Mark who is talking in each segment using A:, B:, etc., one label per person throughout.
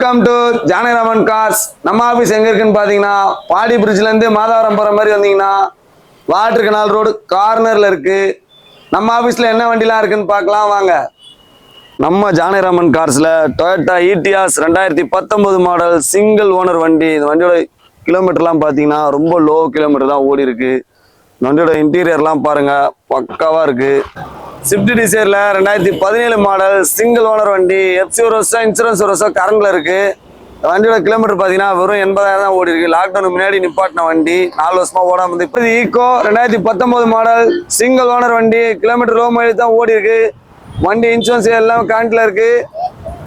A: Welcome to Janakiraman cars. நம்ம office எங்கே இருக்குன்னு பார்த்தீங்கன்னா பாடி பிரிட்ஜ்லேருந்து மாதவரம் போகிற மாதிரி வந்தீங்கன்னா வாட்டர் கனால் ரோடு கார்னரில் இருக்குது. நம்ம ஆஃபீஸில் என்ன வண்டிலாம் இருக்குன்னு பார்க்கலாம் வாங்க. நம்ம ஜானகிராமன் கார்ஸில் Toyota Etios 2019 model single owner வண்டி. இந்த வண்டியோட கிலோமீட்டர்லாம் பார்த்தீங்கன்னா ரொம்ப லோ கிலோமீட்டர் தான் ஓடி இருக்கு. இந்த வண்டியோட இன்டீரியர்லாம் பாருங்கள் பக்காவாக இருக்குது. ஸ்விஃப்ட் டிசைரில் 2017 மாடல் சிங்கிள் ஓனர் வண்டி. எஃப்சி ஒரு வருஷம் இன்சூரன்ஸ் ஒரு வருஷம் கரண்டில் இருக்குது. வண்டியோட கிலோமீட்டர் பார்த்தீங்கன்னா வெறும் 80,000 தான் ஓடி இருக்கு. லாக்டவுனுக்கு முன்னாடி நிப்பாட்டின வண்டி 4 வருஷமா ஓடாம இருந்து. இப்போ ஈக்கோ 2019 மாடல் சிங்கிள் ஓனர் வண்டி. கிலோமீட்டர் லோ மைலேஜ் தான் ஓடி இருக்கு. வண்டி இன்சூரன்ஸ் எல்லாம் கரண்ட்ல இருக்கு.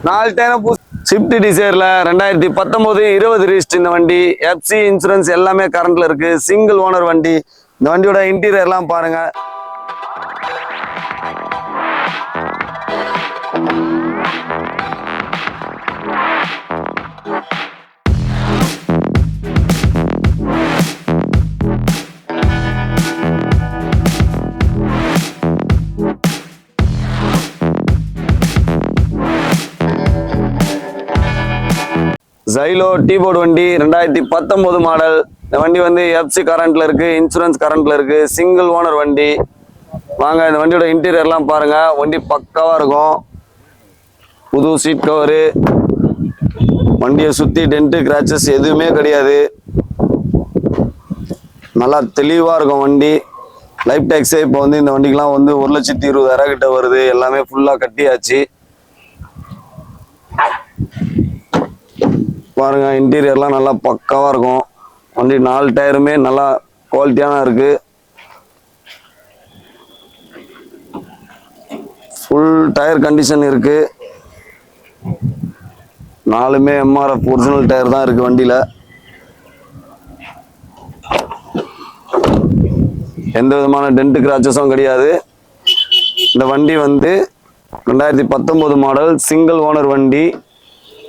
A: 4 டயரும் ஸ்விஃப்ட் டிசைரில் 2019 20 ரிஜிஸ்டர் இந்த வண்டி. எஃப்சி இன்சூரன்ஸ் எல்லாமே கரண்ட்ல இருக்கு. சிங்கிள் ஓனர் வண்டி. இந்த வண்டியோட இன்டீரியர்லாம் பாருங்க. ஜைலோ டீபோர்டு வண்டி 2019 மாடல். இந்த வண்டி வந்து எஃப்சி கரண்ட்ல இருக்கு, இன்சூரன்ஸ் கரண்ட்ல இருக்கு. சிங்கிள் ஓனர் வண்டி. வாங்க இந்த வண்டியோட இன்டீரியர்லாம் பாருங்க. வண்டி பக்காவா இருக்கும். புது சீட் கவரு. வண்டியை சுத்தி டென்ட் கிராச்சஸ் எதுவுமே கிடையாது. நல்லா தெளிவா இருக்கும் வண்டி. லைஃப் டேக்ஸே இப்போ வந்து இந்த வண்டிக்கெல்லாம் வந்து 1,20,000 கிட்ட வருது. எல்லாமே ஃபுல்லா கட்டியாச்சு. பாருங்க இன்டீரியர்லாம் நல்லா பக்காவா இருக்கும். வண்டி 4 டயருமே நல்லா குவாலிட்டியான இருக்கு. ஃபுல் டயர் கண்டிஷன் இருக்கு. 4மே எம்ஆர்எஃப் ஒரிஜினல் டயர் தான் இருக்கு வண்டியில. எந்த விதமான டென்ட் கிராச்சஸும் கிடையாது. இந்த வண்டி வந்து 2019 மாடல் சிங்கிள் ஓனர் வண்டி.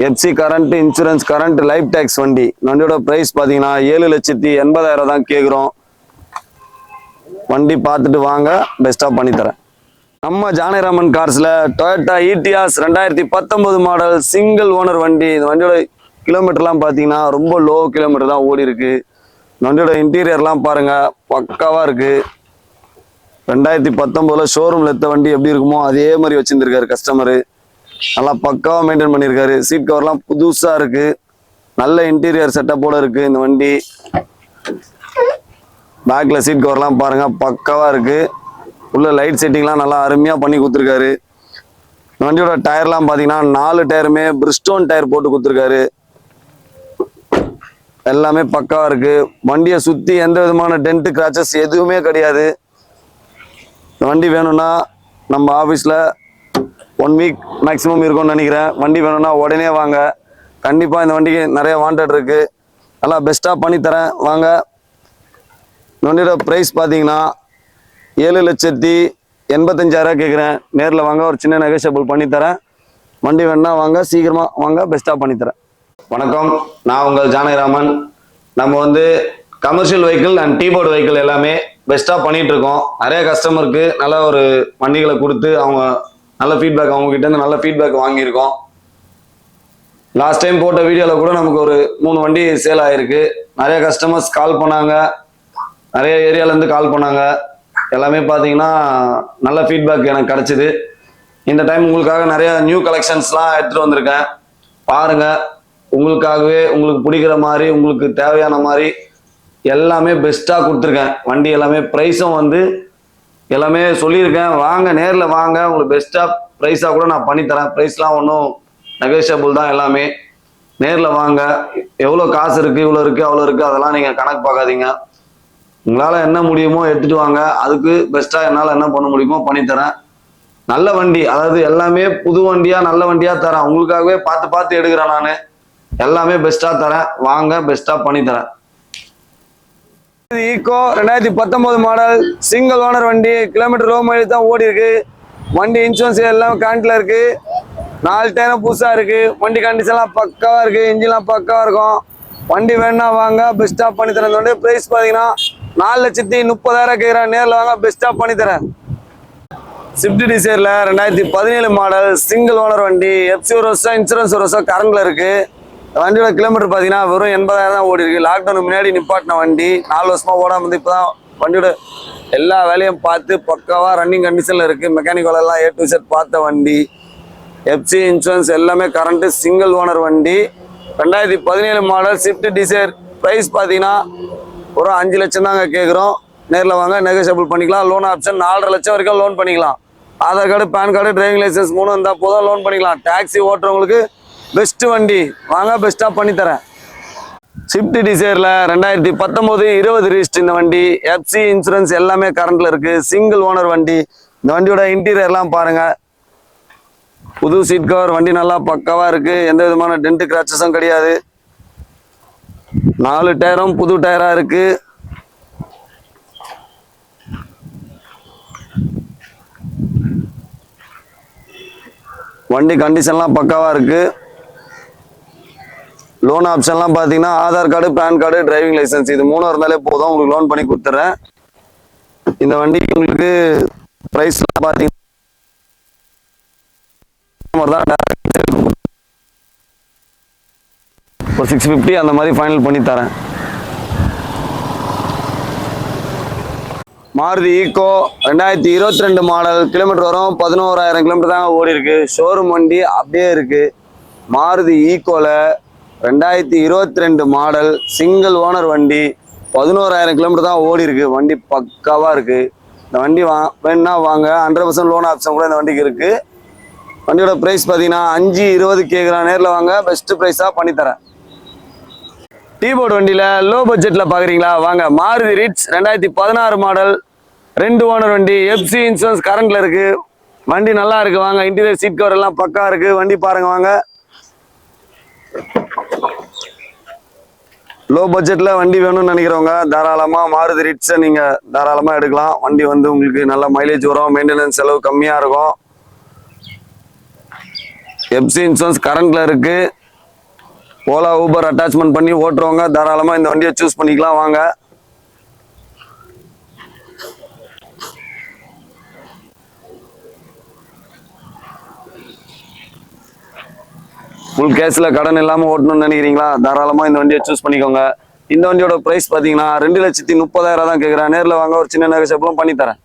A: FC current, insurance current, life tax வண்டி. வண்டியோட பிரைஸ் பார்த்தீங்கன்னா 7,80,000 தான் கேட்குறோம். வண்டி பார்த்துட்டு வாங்க, பெஸ்ட்டாக பண்ணித்தரேன். நம்ம ஜானகிராமன் கார்ஸில் Toyota Etios 2019 model single owner வண்டி. இந்த வண்டியோட கிலோமீட்டர்லாம் பார்த்தீங்கன்னா ரொம்ப லோ கிலோமீட்டர் தான் ஓடி இருக்கு. இந்த வண்டியோட இன்டீரியர்லாம் பாருங்கள் பக்காவாக இருக்குது. 2019 ஷோரூமில் எடுத்த வண்டி எப்படி இருக்குமோ அதே மாதிரி வச்சுருந்துருக்காரு கஸ்டமரு. நல்லா பக்காவாக மெயின்டைன் பண்ணியிருக்காரு. சீட் கவர்லாம் புதுசாக இருக்குது. நல்ல இன்டீரியர் செட்டப்போடு இருக்குது இந்த வண்டி. பேக்கில் சீட் கவர்லாம் பாருங்கள் பக்காவாக இருக்குது. உள்ள லைட் செட்டிங்லாம் நல்லா அருமையாக பண்ணி கொடுத்துருக்காரு. இந்த வண்டியோட டயர்லாம் பார்த்தீங்கன்னா 4 டயருமே பிரிஸ்டோன் டயர் போட்டு கொடுத்துருக்காரு. எல்லாமே பக்காவாக இருக்குது. வண்டியை சுற்றி எந்த விதமான டென்ட் கிராச்சஸ் எதுவுமே கிடையாது. இந்த வண்டி வேணும்னா நம்ம ஆஃபீஸில் 1 வீக் மேக்ஸிமம் இருக்கும்னு நினைக்கிறேன். வண்டி வேணும்னா உடனே வாங்க. கண்டிப்பாக இந்த வண்டிக்கு நிறைய வாண்டட் இருக்குது. நல்லா பெஸ்ட்டாக பண்ணித்தரேன் வாங்க. இந்த வண்டியோட ப்ரைஸ் பார்த்தீங்கன்னா 7,85,000 கேட்குறேன். நேரில் வாங்க, ஒரு சின்ன நெகோஷியபிள் பண்ணித்தரேன். வண்டி வேணும்னா வாங்க, சீக்கிரமாக வாங்க, பெஸ்ட்டாக பண்ணித்தரேன். வணக்கம், நான் உங்கள் ஜானகிராமன். நம்ம வந்து கமர்ஷியல் வெஹிக்கிள் அண்ட் டீபோர்டு வெஹிக்கிள் எல்லாமே பெஸ்ட்டாக பண்ணிகிட்டு இருக்கோம். நிறைய கஸ்டமருக்கு நல்ல ஒரு வண்டிகளை கொடுத்து அவங்க நல்ல ஃபீட்பேக், அவங்ககிட்ட இருந்து நல்ல ஃபீட்பேக் வாங்கியிருக்கோம். லாஸ்ட் டைம் போட்ட வீடியோவில் கூட நமக்கு ஒரு 3 வண்டி சேல் ஆகிருக்கு. நிறைய கஸ்டமர்ஸ் கால் பண்ணாங்க, நிறைய ஏரியாவிலேருந்து கால் பண்ணாங்க. எல்லாமே பார்த்தீங்கன்னா நல்ல ஃபீட்பேக் எனக்கு கிடச்சிது. இந்த டைம் உங்களுக்காக நிறைய நியூ கலெக்ஷன்ஸ்லாம் எடுத்துகிட்டு வந்திருக்கேன். பாருங்கள், உங்களுக்காகவே உங்களுக்கு பிடிக்கிற மாதிரி, உங்களுக்கு தேவையான மாதிரி எல்லாமே பெஸ்ட்டாக கொடுத்துருக்கேன். வண்டி எல்லாமே ப்ரைஸும் வந்து எல்லாமே சொல்லியிருக்கேன். வாங்க, நேரில் வாங்க, உங்களுக்கு பெஸ்ட்டாக ப்ரைஸாக கூட நான் பண்ணித்தரேன். ப்ரைஸ்லாம் ஒன்றும் நெகோஷியபிள் தான் எல்லாமே. நேரில் வாங்க. எவ்வளோ காசு இருக்குது, இவ்வளோ இருக்குது, அவ்வளோ இருக்குது, அதெல்லாம் நீங்கள் கணக்கு பார்க்காதீங்க. உங்களால் என்ன முடியுமோ எடுத்துகிட்டு வாங்க. அதுக்கு பெஸ்ட்டாக என்னால் என்ன பண்ண முடியுமோ பண்ணித்தரேன். நல்ல வண்டி, அதாவது எல்லாமே புது வண்டியாக நல்ல வண்டியாக தரேன். உங்களுக்காகவே பார்த்து பார்த்து எடுக்கிறேன் நான். எல்லாமே பெஸ்ட்டாக தரேன். வாங்க, பெஸ்ட்டாக பண்ணித்தரேன். ஈக்கோ 2019 மாடல் சிங்கிள் ஓனர் வண்டி. கிலோமீட்டர் லோ மைலேஜ் தான் ஓடி இருக்கு. வண்டி இன்சூரன்ஸ் எல்லாம் கரண்ட்ல இருக்கு. 4 டயரும் புதுசாக இருக்கு. வண்டி கண்டிஷன்லாம் பக்காவாக இருக்கு. இன்ஜின்லாம் பக்காவாக இருக்கும். வண்டி வேணா வாங்க, பெஸ்ட்டாக பண்ணித்தரேன். வண்டி ப்ரைஸ் பார்த்தீங்கன்னா 4,30,000 கேட்குறேன். நேரில் வாங்க, பெஸ்ட்டாக பண்ணித்தரேன். ஸ்விஃப்ட் டிசைர்ல 2017 மாடல் சிங்கிள் ஓனர் வண்டி. எஃப்சி ஒரு வருஷம், இன்சூரன்ஸ் ஒரு வருஷம் கரண்ட்ல இருக்கு. வண்டியோட கிலோமீட்டர் பார்த்தீங்கன்னா வெறும் 80,000 தான் ஓடி இருக்கு. லாக்டவுனுக்கு முன்னாடி நிப்பாட்டின வண்டி, 4 வருஷமா ஓடாம வந்து இப்போதான் வண்டியோட எல்லா வேலையும் பார்த்து பக்காவா ரன்னிங் கண்டிஷன்ல இருக்கு. மெக்கானிக்கல் எல்லாம் A to Z பார்த்த வண்டி. எஃப்சி இன்சூரன்ஸ் எல்லாமே கரண்ட், சிங்கிள் ஓனர் வண்டி. 2017 மாடல் ஸ்விஃப்ட் டிசைர். ப்ரைஸ் பார்த்தீங்கன்னா ஒரு 5 லட்சம் தாங்க கேட்குறோம். நேரில் வாங்க, நெகோசியபிள் பண்ணிக்கலாம். லோன் ஆப்ஷன் 4.5 லட்சம் வரைக்கும் லோன் பண்ணிக்கலாம். Aadhaar card, PAN card, driving licence 3 இருந்தால் போதும் லோன் பண்ணிக்கலாம். டாக்ஸி ஓட்டுறவங்களுக்கு பெஸ்ட் வண்டி, வாங்க பெஸ்ட்டாக பண்ணித்தரேன். ஸ்விஃப்ட் டிசைரில் 2019, 20 ரிஜிஸ்டர் இந்த வண்டி. எஃப்சி இன்சூரன்ஸ் எல்லாமே கரண்ட்ல இருக்கு. சிங்கிள் ஓனர் வண்டி. இந்த வண்டியோட இன்டீரியர்லாம் பாருங்க. புது சீட் கவர், வண்டி நல்லா பக்காவா இருக்கு. எந்த விதமான டென்ட் கிராச்சஸும் கிடையாது. 4 டயரும் புது டயரா இருக்கு. வண்டி கண்டிஷன்லாம் பக்காவா இருக்கு. லோன் ஆப்ஷன்லாம் பார்த்தீங்கன்னா Aadhaar card, PAN card, driving licence இது 3 இருந்தாலே போதும், உங்களுக்கு லோன் பண்ணி கொடுத்துட்றேன். இந்த வண்டிக்கு உங்களுக்கு ப்ரைஸ் பார்த்தீங்கன்னா ஒரு 650 அந்த மாதிரி ஃபைனல் பண்ணி தரேன். Maruti Eeco 2022 model. கிலோமீட்டர் வரும் 11,000 கிலோமீட்டர் தாங்க ஓடி இருக்கு. ஷோரூம் வண்டி அப்படியே இருக்கு. மாருதி ஈக்கோல 2022 மாடல் சிங்கிள் ஓனர் வண்டி. 11,000 கிலோமீட்டர் தான் ஓடி இருக்கு. வண்டி பக்காவா இருக்கு. இந்த வண்டி வேணும்னா வாங்க. 100% லோன் ஆப்ஷன் கூட இந்த வண்டிக்கு இருக்கு. வண்டியோட ப்ரைஸ் பார்த்தீங்கன்னா 5.20 கேட்குறேன். நேரில் வாங்க, பெஸ்ட் ப்ரைஸாக பண்ணித்தரேன். டீபோர்ட் வண்டியில் லோ பட்ஜெட்டில் பார்க்குறீங்களா? வாங்க. மாருதி ரிட்ஸ் 2016 மாடல் 2 ஓனர் வண்டி. எஃப்சி இன்சூரன்ஸ் கரண்ட்ல இருக்கு. வண்டி நல்லா இருக்கு. வாங்க, இன்டீரியர் சீட் கவர் எல்லாம் பக்கா இருக்கு. வண்டி பாருங்க வாங்க. லோ பட்ஜெட்ல வண்டி வேணும்னு நினைக்கிறவங்க தாராளமா மாருதி ரிட்ஸை நீங்க தாராளமா எடுக்கலாம். வண்டி வந்து உங்களுக்கு நல்ல மைலேஜ் வரும், மெயின்டெனன்ஸ் செலவு கம்மியா இருக்கும். எஃப்சி இன்சூரன்ஸ் கரண்ட்ல இருக்கு. ஓலா ஊபர் அட்டாச்மெண்ட் பண்ணி ஓட்டுறவங்க தாராளமா இந்த வண்டியை சூஸ் பண்ணிக்கலாம். வாங்க. ஃபுல் கேஷ்ல கடன் இல்லாம ஓட்டணும்னு நினைக்கிறீங்களா? தாராளமா இந்த வண்டியை சூஸ் பண்ணிக்கோங்க. இந்த வண்டியோட பிரைஸ் பாத்தீங்கன்னா 2,30,000 தான் கேட்குறேன். நேரில் வாங்க, ஒரு சின்ன நெகோசியபிளும் பண்ணி தரேன்.